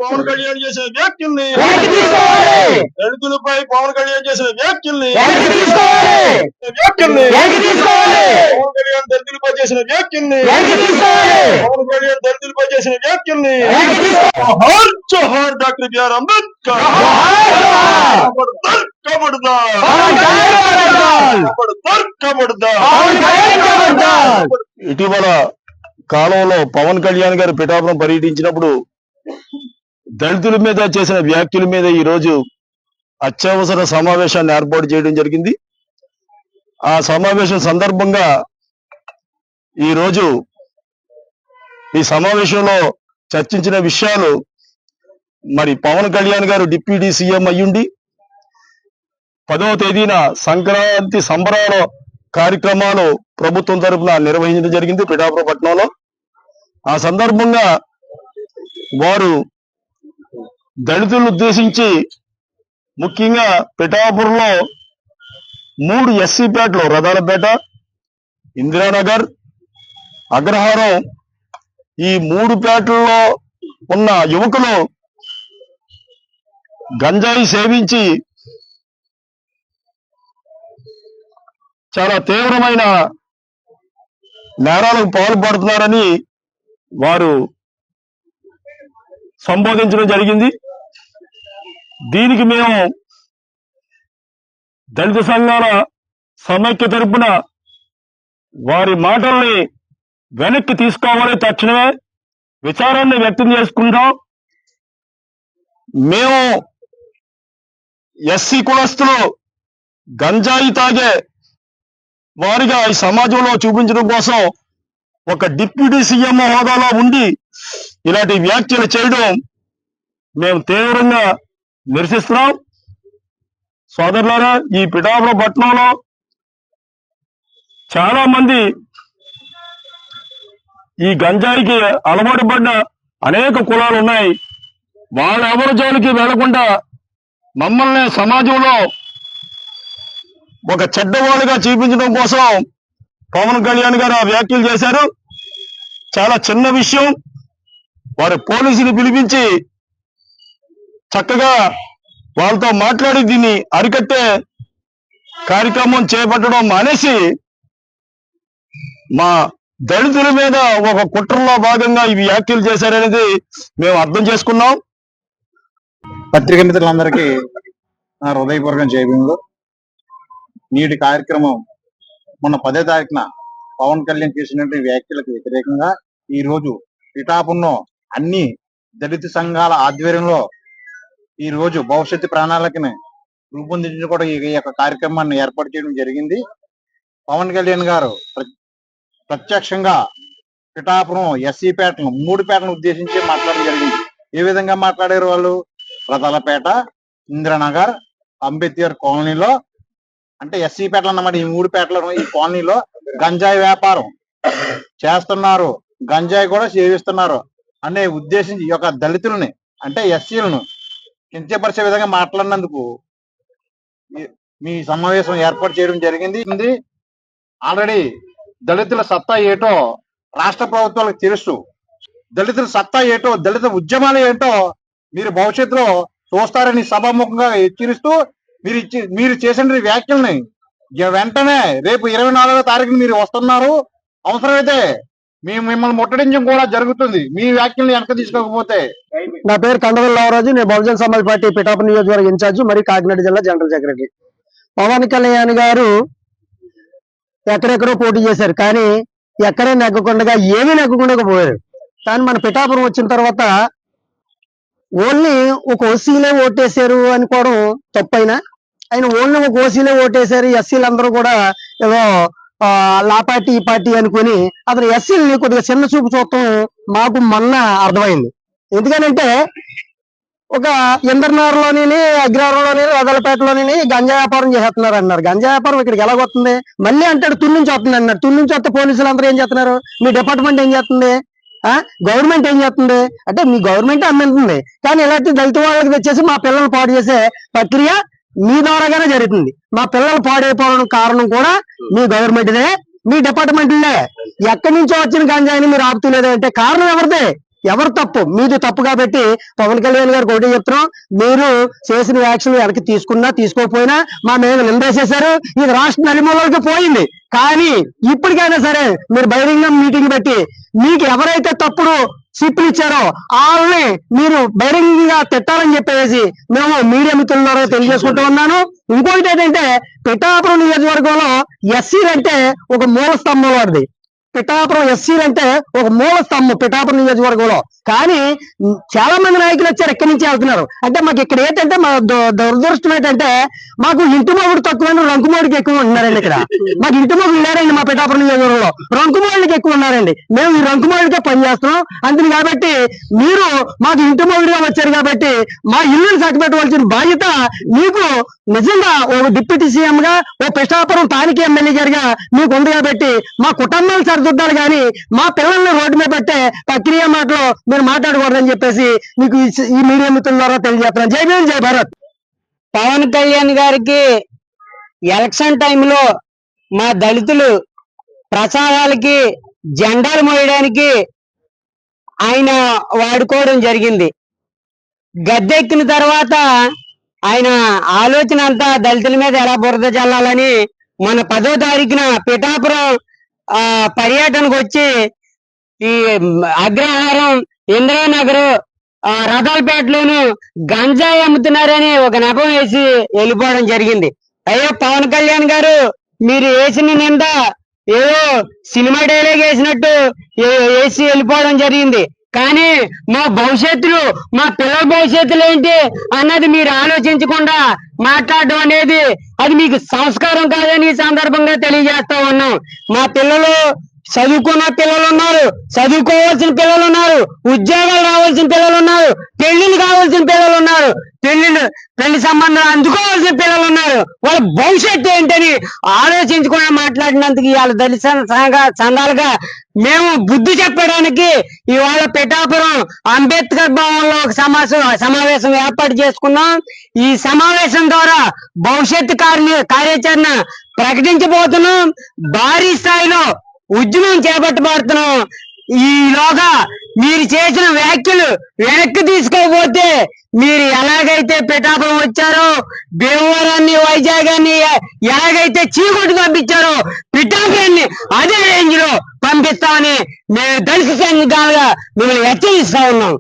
పవన్ కళ్యాణ్ చేసిన వ్యాఖ్యల్ని దళితులపై పవన్ కళ్యాణ్ చేసిన వ్యాఖ్యల్ని పవన్ కళ్యాణ్ దళితులపై చేసిన వ్యాఖ్యల్ని పవన్ కళ్యాణ్ దళితులపై చేసిన వ్యాఖ్యల్ని జోహార్ జోహార్ డాక్టర్ బిఆర్ అంబేద్కర్ ఇటీవల కాలంలో పవన్ కళ్యాణ్ గారు పిఠాపురం పర్యటించినప్పుడు దళితుల మీద చేసిన వ్యాఖ్యల మీద ఈరోజు అత్యవసర సమావేశాన్ని ఏర్పాటు చేయడం జరిగింది. ఆ సమావేశం సందర్భంగా ఈరోజు ఈ సమావేశంలో చర్చించిన విషయాలు, మరి పవన్ కళ్యాణ్ గారు డిప్యూటీ సీఎం అయ్యుండి 10వ తేదీన సంక్రాంతి సంబరాల కార్యక్రమాలు ప్రభుత్వం తరఫున నిర్వహించడం జరిగింది పిఠాపురం పట్టణంలో. ఆ సందర్భంగా వారు దళితులను ఉద్దేశించి ముఖ్యంగా పిఠాపురంలో 3 ఎస్సీ పేటలు, రథాలపేట, ఇందిరానగర్, అగ్రహారం, ఈ 3 పేటల్లో ఉన్న యువకులు గంజాయి సేవించి చాలా తీవ్రమైన నేరాలకు పాల్పడుతున్నారని వారు సంబోధించడం జరిగింది. దీనికి మేము దళిత సంఘాల సమైక్య తరపున వారి మాటల్ని వెనక్కి తీసుకోవాలి, తక్షణమే విచారాన్ని వ్యక్తం చేసుకుంటాం. మేము ఎస్సీ కులస్తులు గంజాయి తాగే వారిగా ఈ సమాజంలో చూపించడం కోసం ఒక డిప్యూటీ సీఎం హోదాలో ఉండి ఇలాంటి వ్యాఖ్యలు చేయడం మేము తీవ్రంగా నిరసిస్తున్నాం. సోదరులారా, ఈ పిఠాపురం పట్టణంలో చాలా మంది ఈ గంజాయికి అలవాటు పడిన అనేక కులాలు ఉన్నాయి. వాళ్ళ ఎవరి జోలికి వెళ్లకుండా మమ్మల్ని సమాజంలో ఒక చెడ్డవాళ్ళుగా చూపించడం కోసం పవన్ కళ్యాణ్ గారు ఆ వ్యాఖ్యలు చేశారు. చాలా చిన్న విషయం. వారు పోలీసులు పిలిపించి చక్కగా వాళ్ళతో మాట్లాడి దీన్ని అరికట్టే కార్యక్రమం చేపట్టడం మానేసి మా దళితుల మీద ఒక కుట్రలో భాగంగా ఈ వ్యాఖ్యలు చేశారనేది మేము అర్థం చేసుకున్నాం. పత్రికా మిత్రులందరికీ నా హృదయపూర్వకం జయభీములు. నేటి కార్యక్రమం మొన్న 10వ తారీఖున పవన్ కళ్యాణ్ చేసినటువంటి వ్యాఖ్యలకు వ్యతిరేకంగా ఈ రోజు పిఠాపురంలో అన్ని దళిత సంఘాల ఆధ్వర్యంలో ఈ రోజు భవిష్యత్తు ప్రణాళికని రూపొందించుకోవడం ఈ యొక్క కార్యక్రమాన్ని ఏర్పాటు చేయడం జరిగింది. పవన్ కళ్యాణ్ గారు ప్రత్యక్షంగా పిఠాపురం ఎస్సీ పేటను 3 పేటలను ఉద్దేశించి మాట్లాడడం జరిగింది. ఏ విధంగా మాట్లాడారు వాళ్ళు? రథాలపేట, ఇందిరానగర్, అంబేద్కర్ కాలనీలో, అంటే ఎస్సీ పేటలు అన్నమాట. ఈ 3 పేటలను, ఈ కాలనీలో గంజాయి వ్యాపారం చేస్తున్నారు, గంజాయి కూడా సేవిస్తున్నారు అనే ఉద్దేశించి ఈ యొక్క దళితులని, అంటే ఎస్సీలను కించపరిచే విధంగా మాట్లాడినందుకు మీ సమావేశం ఏర్పాటు చేయడం జరిగింది. ఆల్రెడీ దళితుల సత్తా ఏటో రాష్ట్ర ప్రభుత్వాలకు తెలుసు. దళితుల సత్తా ఏటో, దళిత ఉద్యమాలు ఏంటో మీరు భవిష్యత్తులో చూస్తారని సభాముఖంగా హెచ్చరిస్తూ మీరు చేసిన వ్యాఖ్యల్ని వెంటనే రేపు 24వ తారీఖున మీరు వస్తున్నారు. అవసరమైతే మిమ్మల్ని ముట్టడించడం కూడా జరుగుతుంది మీ వ్యాఖ్యల్ని వెనక తీసుకోకపోతే. నా పేరు కండవల్ రావరాజు. నేను బహుజన సమాజ్ పార్టీ పిఠాపురం నియోజకవర్గ ఇన్ఛార్జి, మరి కాకినాడ జిల్లా జనరల్ సెక్రటరీ. పవన్ కళ్యాణ్ గారు ఎక్కడెక్కడో పోటీ చేశారు, కానీ ఎక్కడే నెగ్గకుండా, ఏమీ నెగ్గకుండా పోయారు. కానీ మన పిఠాపురం వచ్చిన తర్వాత ఓన్లీ ఒక ఓసీలే ఓటేశారు అనుకోవడం తప్పైనా, ఆయన ఓన్లీ ఒక ఓసీలే ఓటేశారు, ఎస్సీలందరూ కూడా ఏదో లా పార్టీ ఈ పార్టీ అనుకుని అతను ఎస్సీలని కొద్దిగా చిన్న చూపు చూడటం మాకు మొన్న అర్థమైంది. ఎందుకనంటే ఒక ఇంద్రనగర్లోని, అగ్రహారంలోని, రథాలపేటలోని గంజా వ్యాపారం చేస్తున్నారు అన్నారు. గంజా వ్యాపారం ఇక్కడికి ఎలాగొస్తుంది? మళ్ళీ అంటాడు తుని నుంచి వస్తుంది అన్నారు. తుని నుంచి వస్తే పోలీసులు అందరూ ఏం చేస్తున్నారు? మీ డిపార్ట్మెంట్ ఏం చేస్తుంది? గవర్నమెంట్ ఏం చేస్తుంది? అంటే మీ గవర్నమెంట్ అమ్మెంతుంది, కానీ ఇలాంటి దళిత వాళ్ళకి తెచ్చేసి మా పిల్లలు పాడు చేసే ప్రక్రియ మీ ద్వారాగానే జరుగుతుంది. మా పిల్లలు పాడైపోవడం కారణం కూడా మీ గవర్నమెంట్దే, మీ డిపార్ట్మెంట్లే. ఎక్కడి నుంచో వచ్చిన గంజాయిని మీరు ఆపుతూ లేదంటే కారణం ఎవరిదే? ఎవరు తప్పు? మీది తప్పు కాబట్టి పవన్ కళ్యాణ్ గారికి ఒకటి చెప్తున్నాం, మీరు చేసిన వ్యాఖ్యలు వెనక్కి తీసుకున్నా తీసుకోకపోయినా మా మీద నిందేసేశారు, ఇది రాష్ట్ర నలుమూలలకు పోయింది. కానీ ఇప్పటికైనా సరే మీరు బహిరంగ మీటింగ్ పెట్టి మీకు ఎవరైతే తప్పుడు స్లిప్లు ఇచ్చారో వాళ్ళని మీరు బహిరంగంగా తిట్టాలని చెప్పేసి మేము మీడియా మిత్రుల ద్వారా తెలియజేసుకుంటూ ఉన్నాను. ఇంకొకటి ఏంటంటే పిఠాపురం నియోజకవర్గంలో ఎస్సీలు అంటే ఒక మూల స్తంభం వాడిది. పిఠాపురం ఎస్సీలు అంటే ఒక మూల స్తంభం పిఠాపురం నియోజకవర్గంలో. కానీ చాలా మంది నాయకులు వచ్చారు, ఇక్కడి నుంచి వెళ్తున్నారు. అంటే మాకు ఇక్కడ ఏంటంటే మా దురదృష్టం ఏంటంటే మాకు ఇంటి మొగుడు తక్కువ, రంకుమోడికి ఎక్కువ ఉన్నారండి. ఇక్కడ మాకు ఇంటి మొగుడు లేరండి మా పిఠాపురం నియోజకవర్గంలో, రంకుమోళ్ళకి ఎక్కువ ఉన్నారండి. మేము ఈ రంకుమోళ్ళకే పనిచేస్తున్నాం. అందుకని కాబట్టి మీరు మాకు ఇంటి మొగుడుగా వచ్చారు కాబట్టి మా ఇల్లుని చక్కబెట్టవలసిన బాధ్యత మీకు నిజంగా ఓ డిప్యూటీ సీఎం గా, ఓ పిఠాపురం స్థానిక ఎమ్మెల్యే గారిగా మీకు ఉంది కాబట్టి మా కుటుంబాలు సరిదిద్దాలి కానీ మా పిల్లల్ని రోడ్డు మీద పెట్టే ప్రక్రియ మాటలో మీరు మాట్లాడకూడదని చెప్పేసి మీకు ఈ మీడియా మిత్రుల ద్వారా తెలియజేస్తున్నాను. జై భీమ్, జై భారత్. పవన్ కళ్యాణ్ గారికి ఎలక్షన్ టైంలో మా దళితులు ప్రచారాలకి జెండాలు మోయడానికి ఆయన వాడుకోవడం జరిగింది. గద్దెక్కిన తర్వాత ఆయన ఆలోచన అంతా దళితుల మీద ఎలా బురద చల్లాలని మన 10వ తారీఖున పిఠాపురం పర్యటనకు వచ్చి ఈ అగ్రహారం, ఇంద్రానగర్, రథాలపేటలోను గంజాయి అమ్ముతున్నారని ఒక నెపం వేసి వెళ్ళిపోవడం జరిగింది. అయ్యో పవన్ కళ్యాణ్ గారు, మీరు వేసిన నింద ఏదో సినిమా డైలాగ్ వేసినట్టు వేసి వెళ్ళిపోవడం జరిగింది. కానీ మా భవిష్యత్తులు, మా పిల్లల భవిష్యత్తులు ఏంటి అన్నది మీరు ఆలోచించకుండా మాట్లాడడం అనేది అది మీకు సంస్కారం కాదని ఈ సందర్భంగా తెలియజేస్తా ఉన్నాం. మా పిల్లలు చదువుకున్న పిల్లలు ఉన్నారు, చదువుకోవాల్సిన పిల్లలు ఉన్నారు, ఉద్యోగాలు రావాల్సిన పిల్లలు ఉన్నారు, పెళ్లిళ్ళు కావాల్సిన పిల్లలు ఉన్నారు, పెళ్లి సంబంధాలు అందుకోవాల్సిన పిల్లలు ఉన్నారు. వాళ్ళ భవిష్యత్తు ఏంటని ఆలోచించకుండా మాట్లాడినందుకు ఇవాళ దళిత సంఘాలుగా మేము బుద్ధి చెప్పడానికి ఇవాళ పిఠాపురం అంబేద్కర్ భవన్లో ఒక సమావేశం ఏర్పాటు చేసుకున్నాం. ఈ సమావేశం ద్వారా భవిష్యత్తు కార్యాచరణ ప్రకటించబోతున్నాం. భారీ స్థాయిలో ఉద్యమం చేపట్టబడుతున్నాం. ఈలోగా మీరు చేసిన వ్యాఖ్యలు వెనక్కి తీసుకోకపోతే మీరు ఎలాగైతే పిఠాపురం వచ్చారో, భీమవరాన్ని, వైజాగాన్ని ఎలాగైతే చీకొట్టు పంపించారో పిఠాపురాన్ని అదే రేంజ్ లో పంపిస్తామని మేము దళిత సంఘాలుగా మిమ్మల్ని హెచ్చరిస్తా ఉన్నాం.